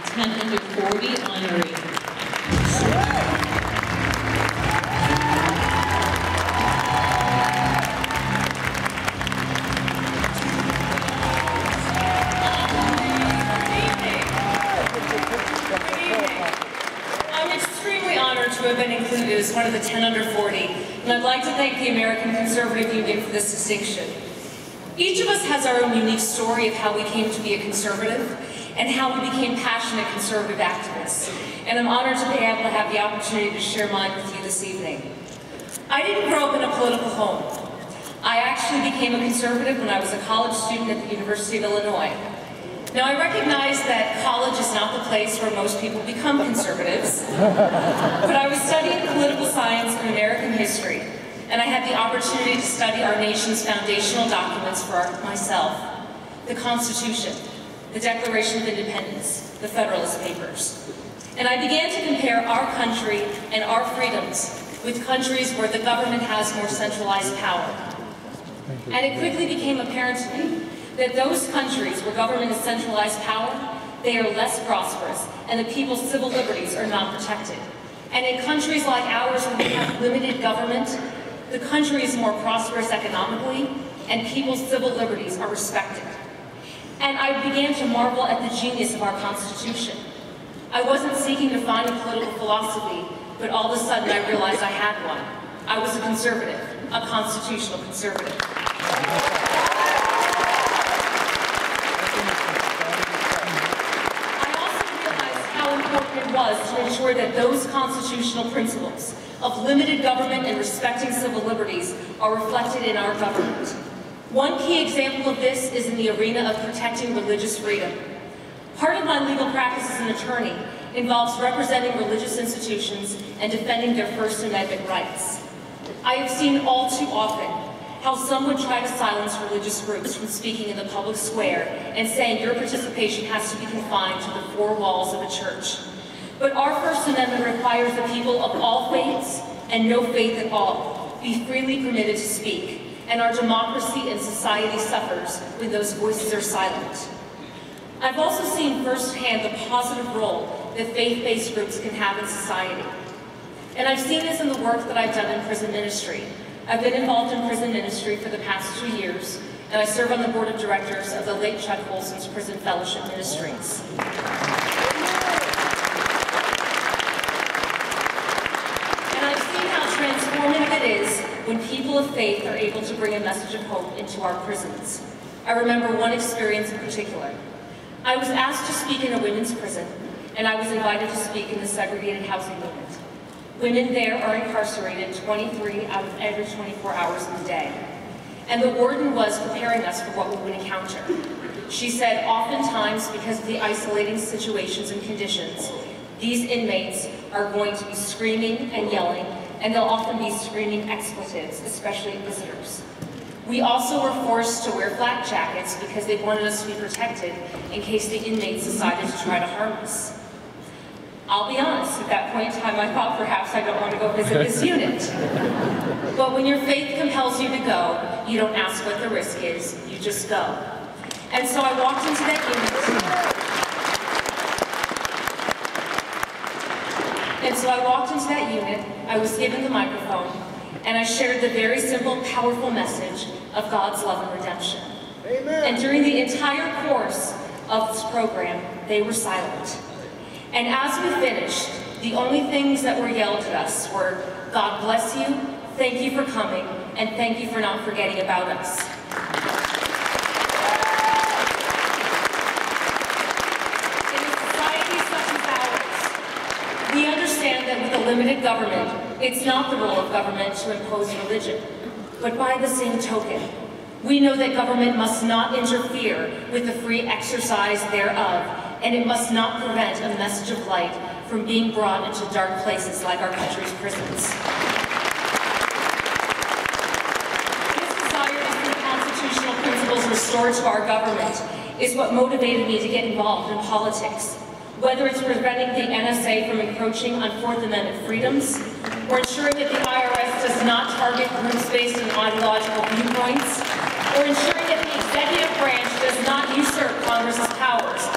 10 under 40 honoree. To have been included as one of the 10 under 40, and I'd like to thank the American Conservative Union for this distinction. Each of us has our own unique story of how we came to be a conservative and how we became passionate conservative activists, and I'm honored to be able to have the opportunity to share mine with you this evening. I didn't grow up in a political home. I actually became a conservative when I was a college student at the University of Illinois. Now, I recognize that college is not the place where most people become conservatives, but I was studying political science and American history, and I had the opportunity to study our nation's foundational documents for myself: the Constitution, the Declaration of Independence, the Federalist Papers. And I began to compare our country and our freedoms with countries where the government has more centralized power. And it quickly became apparent to me that those countries where government is centralized power, they are less prosperous, and the people's civil liberties are not protected. And in countries like ours, where we have limited government, the country is more prosperous economically, and people's civil liberties are respected. And I began to marvel at the genius of our Constitution. I wasn't seeking to find a political philosophy, but all of a sudden I realized I had one. I was a conservative, a constitutional conservative. Was to ensure that those constitutional principles of limited government and respecting civil liberties are reflected in our government. One key example of this is in the arena of protecting religious freedom. Part of my legal practice as an attorney involves representing religious institutions and defending their First Amendment rights. I have seen all too often how some would try to silence religious groups from speaking in the public square and saying your participation has to be confined to the four walls of a church. But our First Amendment requires the people of all faiths and no faith at all be freely permitted to speak, and our democracy and society suffers when those voices are silent. I've also seen firsthand the positive role that faith-based groups can have in society. And I've seen this in the work that I've done in prison ministry. I've been involved in prison ministry for the past 2 years, and I serve on the board of directors of the late Chuck Colson's Prison Fellowship Ministries. Transformative it is when people of faith are able to bring a message of hope into our prisons. I remember one experience in particular. I was asked to speak in a women's prison, and I was invited to speak in the segregated housing unit. Women there are incarcerated 23 out of every 24 hours of the day. And the warden was preparing us for what we would encounter. She said, oftentimes, because of the isolating situations and conditions, these inmates are going to be screaming and yelling, and they'll often be screaming expletives, especially visitors. We also were forced to wear flak jackets because they wanted us to be protected in case the inmates decided to try to harm us. I'll be honest, at that point in time I thought perhaps I don't want to go visit this unit. But when your faith compels you to go, you don't ask what the risk is, you just go. And so I walked into that unit. I was given the microphone, and I shared the very simple, powerful message of God's love and redemption. Amen. And during the entire course of this program, they were silent. And as we finished, the only things that were yelled at us were, God bless you, thank you for coming, and thank you for not forgetting about us. We understand that with a limited government, it's not the role of government to impose religion. But by the same token, we know that government must not interfere with the free exercise thereof, and it must not prevent a message of light from being brought into dark places like our country's prisons. This desire to see constitutional principles restored to our government is what motivated me to get involved in politics. Whether it's preventing the NSA from encroaching on Fourth Amendment freedoms, or ensuring that the IRS does not target groups based on ideological viewpoints, or ensuring that the executive branch does not usurp Congress's powers